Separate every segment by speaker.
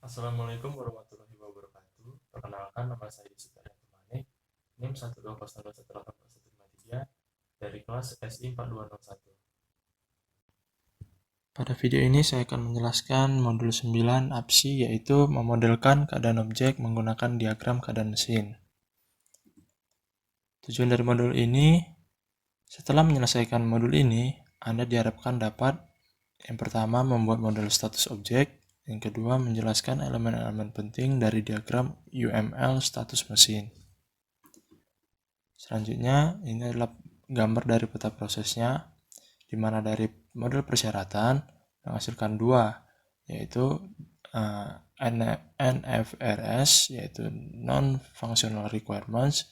Speaker 1: Assalamualaikum warahmatullahi wabarakatuh. Perkenalkan, nama saya Yusuf Tumane, NIM 1202183 dari kelas SI 4201. Pada video ini saya akan menjelaskan modul 9 APSI, yaitu memodelkan keadaan objek menggunakan diagram keadaan mesin. Tujuan dari modul ini, setelah menyelesaikan modul ini, Anda diharapkan dapat yang pertama membuat model status objek, yang kedua menjelaskan elemen-elemen penting dari diagram UML status mesin. Selanjutnya, ini adalah gambar dari peta prosesnya, di mana dari model persyaratan menghasilkan dua, yaitu NFRS, yaitu Non-Functional Requirements,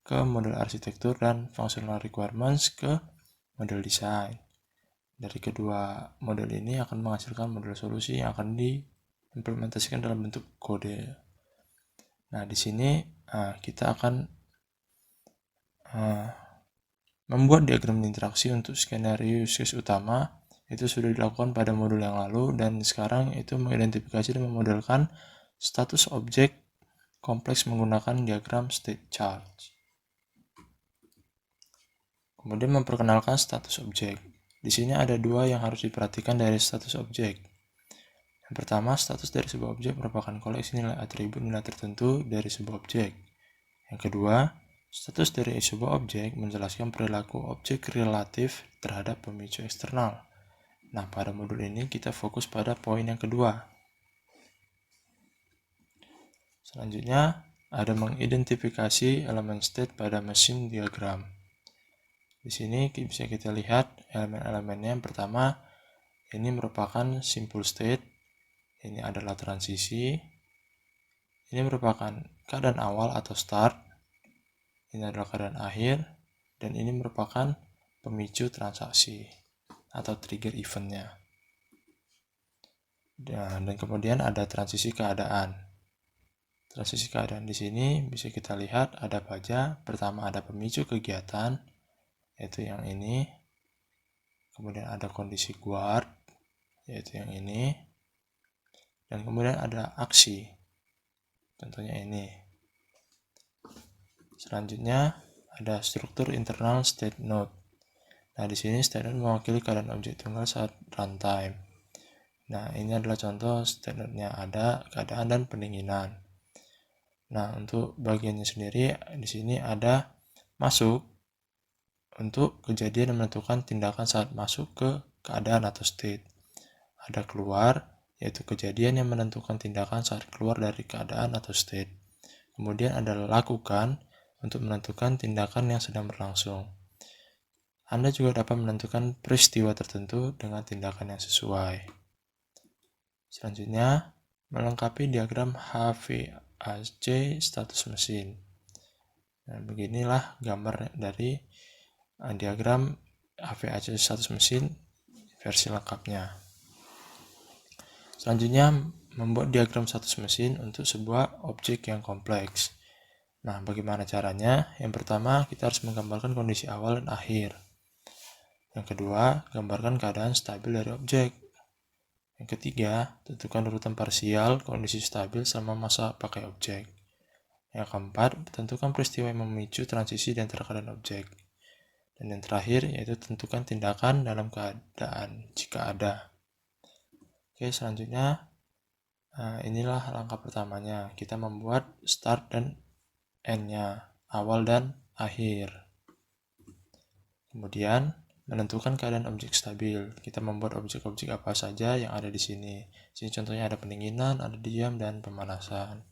Speaker 1: ke model arsitektur, dan Functional Requirements ke model desain. Dari kedua model ini akan menghasilkan model solusi yang akan diimplementasikan dalam bentuk kode. Nah, di sini kita akan membuat diagram interaksi untuk skenario use case utama. Itu sudah dilakukan pada modul yang lalu, dan sekarang itu mengidentifikasi dan memodelkan status objek kompleks menggunakan diagram state chart. Kemudian memperkenalkan status objek. Di sini ada dua yang harus diperhatikan dari status objek. Yang pertama, status dari sebuah objek merupakan koleksi nilai atribut nilai tertentu dari sebuah objek. Yang kedua, status dari sebuah objek menjelaskan perilaku objek relatif terhadap pemicu eksternal. Nah, pada modul ini kita fokus pada poin yang kedua. Selanjutnya, ada mengidentifikasi elemen state pada mesin diagram. Di sini bisa kita lihat elemen-elemennya. Yang pertama, ini merupakan simple state. Ini adalah transisi. Ini merupakan keadaan awal atau start. Ini adalah keadaan akhir. Dan ini merupakan pemicu transaksi atau trigger eventnya. Dan kemudian ada transisi keadaan. Transisi keadaan di sini bisa kita lihat ada apa aja. Pertama ada pemicu kegiatan, yaitu yang ini. Kemudian ada kondisi guard, yaitu yang ini. Dan kemudian ada aksi, contohnya ini. Selanjutnya ada struktur internal state node. Nah, di sini state node mewakili keadaan objek tunggal saat runtime. Nah, ini adalah contoh state node-nya, ada keadaan dan pendinginan. Nah, untuk bagiannya sendiri di sini ada masuk untuk kejadian yang menentukan tindakan saat masuk ke keadaan atau state. Ada keluar, yaitu kejadian yang menentukan tindakan saat keluar dari keadaan atau state. Kemudian ada lakukan untuk menentukan tindakan yang sedang berlangsung. Anda juga dapat menentukan peristiwa tertentu dengan tindakan yang sesuai. Selanjutnya, melengkapi diagram HVAC status mesin. Nah, beginilah gambar dari diagram HVAC status mesin versi lengkapnya. Selanjutnya, membuat diagram status mesin untuk sebuah objek yang kompleks. Nah, bagaimana caranya? Yang pertama, kita harus menggambarkan kondisi awal dan akhir. Yang kedua, gambarkan keadaan stabil dari objek. Yang ketiga, tentukan urutan parsial kondisi stabil selama masa pakai objek. Yang keempat, tentukan peristiwa yang memicu transisi di antara keadaan objek. Dan yang terakhir, yaitu tentukan tindakan dalam keadaan jika ada. Oke, selanjutnya inilah langkah pertamanya. Kita membuat start dan end-nya, awal dan akhir. Kemudian menentukan keadaan objek stabil. Kita membuat objek-objek apa saja yang ada di sini. Sini contohnya ada pendinginan, ada diam, dan pemanasan.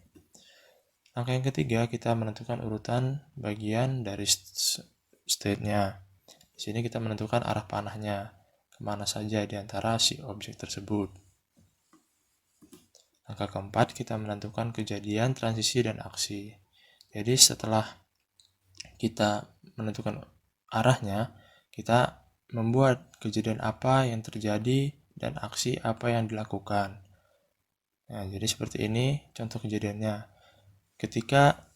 Speaker 1: Langkah yang ketiga, kita menentukan urutan bagian dari state-nya. Di sini kita menentukan arah panahnya, kemana saja di antara si objek tersebut. Langkah keempat, kita menentukan kejadian, transisi, dan aksi. Jadi setelah kita menentukan arahnya, kita membuat kejadian apa yang terjadi dan aksi apa yang dilakukan. Nah, jadi seperti ini contoh kejadiannya. Ketika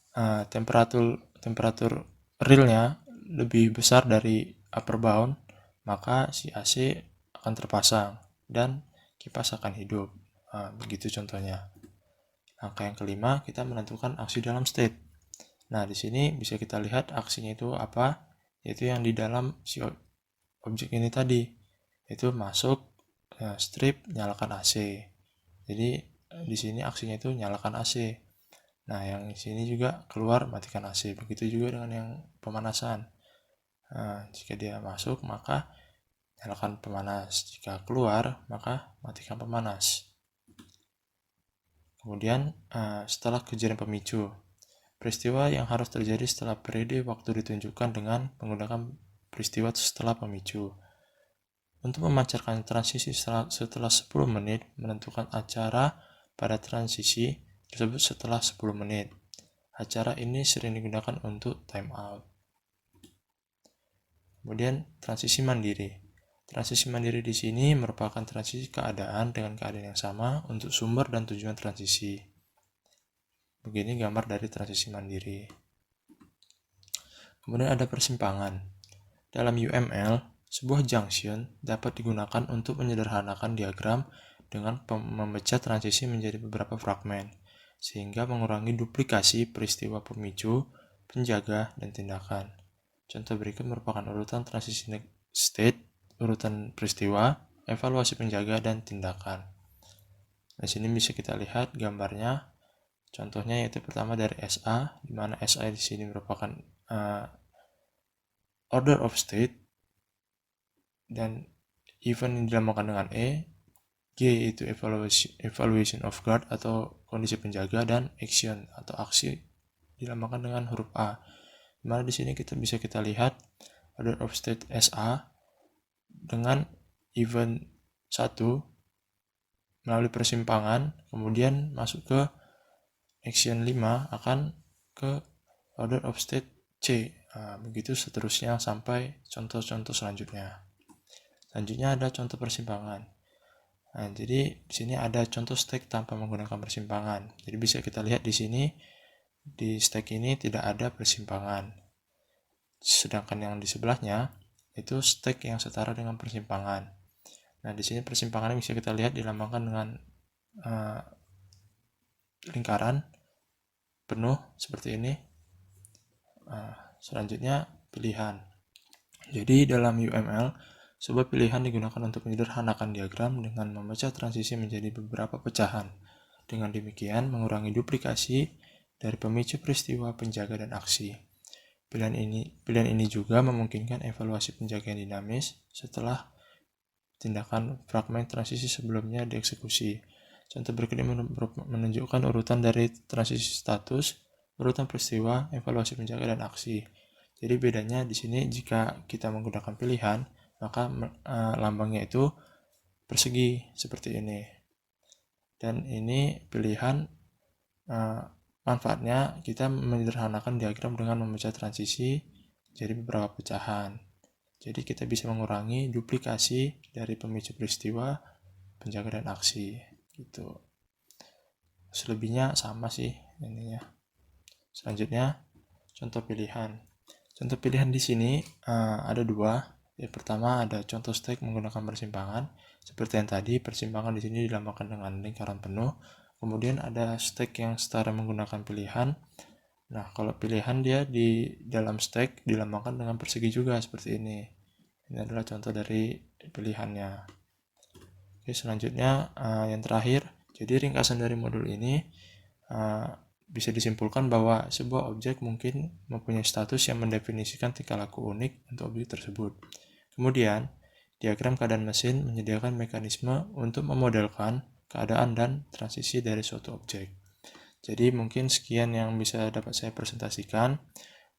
Speaker 1: temperatur realnya lebih besar dari upper bound, maka si AC akan terpasang dan kipas akan hidup. Nah, begitu contohnya. Angka yang kelima, kita menentukan aksi dalam state. Nah, di sini bisa kita lihat aksinya itu apa, yaitu yang di dalam si objek ini tadi, yaitu masuk, strip, nyalakan AC. Jadi di sini aksinya itu nyalakan AC. Nah, yang di sini juga keluar, matikan AC. Begitu juga dengan yang pemanasan. Nah, jika dia masuk, maka nyalakan pemanas. Jika keluar, maka matikan pemanas. Kemudian setelah kejadian pemicu, peristiwa yang harus terjadi setelah periode waktu ditunjukkan dengan menggunakan peristiwa setelah pemicu. Untuk memancarkan transisi setelah 10 menit, menentukan acara pada transisi tersebut setelah 10 menit. Acara ini sering digunakan untuk timeout. Kemudian transisi mandiri. Transisi mandiri di sini merupakan transisi keadaan dengan keadaan yang sama untuk sumber dan tujuan transisi. Begini gambar dari transisi mandiri. Kemudian ada persimpangan. Dalam UML, sebuah junction dapat digunakan untuk menyederhanakan diagram dengan memecah transisi menjadi beberapa fragmen, sehingga mengurangi duplikasi peristiwa pemicu, penjaga, dan tindakan. Contoh berikut merupakan urutan transisi state, urutan peristiwa, evaluasi penjaga, dan tindakan. Di sini bisa kita lihat gambarnya. Contohnya yaitu pertama dari SA, di mana SA di sini merupakan order of state, dan event yang dilambangkan dengan E, G itu evaluation of guard atau kondisi penjaga, dan action atau aksi dilambangkan dengan huruf A. Di mana di sini bisa kita lihat order of state SA dengan event 1 melalui persimpangan, kemudian masuk ke action 5 akan ke order of state C. Nah, begitu seterusnya sampai contoh-contoh selanjutnya. Selanjutnya ada contoh persimpangan. Nah, jadi di sini ada contoh stack tanpa menggunakan persimpangan. Jadi bisa kita lihat di sini di stack ini tidak ada persimpangan. Sedangkan yang di sebelahnya itu stack yang setara dengan persimpangan. Nah, di sini persimpangannya bisa kita lihat dilambangkan dengan lingkaran penuh seperti ini. Selanjutnya pilihan. Jadi dalam UML, sebuah pilihan digunakan untuk menyederhanakan diagram dengan memecah transisi menjadi beberapa pecahan. Dengan demikian, mengurangi duplikasi dari pemicu peristiwa, penjaga, dan aksi. Pilihan ini juga memungkinkan evaluasi penjaga yang dinamis setelah tindakan fragmen transisi sebelumnya dieksekusi. Contoh berikut ini menunjukkan urutan dari transisi status, urutan peristiwa, evaluasi penjaga, dan aksi. Jadi bedanya di sini jika kita menggunakan pilihan, maka lambangnya itu persegi seperti ini. Dan ini pilihan, manfaatnya kita menyederhanakan diagram dengan memecah transisi jadi beberapa pecahan. Jadi kita bisa mengurangi duplikasi dari pemicu peristiwa, penjaga, dan aksi. Gitu. Selebihnya sama sih ininya. Selanjutnya contoh pilihan. Contoh pilihan di sini ada dua. Yang pertama ada contoh stack menggunakan persimpangan. Seperti yang tadi, persimpangan di sini dilambangkan dengan lingkaran penuh. Kemudian ada stack yang setara menggunakan pilihan. Nah, kalau pilihan dia di dalam stack dilambangkan dengan persegi juga seperti ini. Ini adalah contoh dari pilihannya. Oke, selanjutnya yang terakhir. Jadi ringkasan dari modul ini bisa disimpulkan bahwa sebuah objek mungkin mempunyai status yang mendefinisikan tingkah laku unik untuk objek tersebut. Kemudian, diagram keadaan mesin menyediakan mekanisme untuk memodelkan keadaan dan transisi dari suatu objek. Jadi mungkin sekian yang bisa dapat saya presentasikan.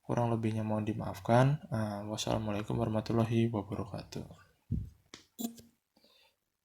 Speaker 1: Kurang lebihnya mohon dimaafkan. Wassalamualaikum warahmatullahi wabarakatuh.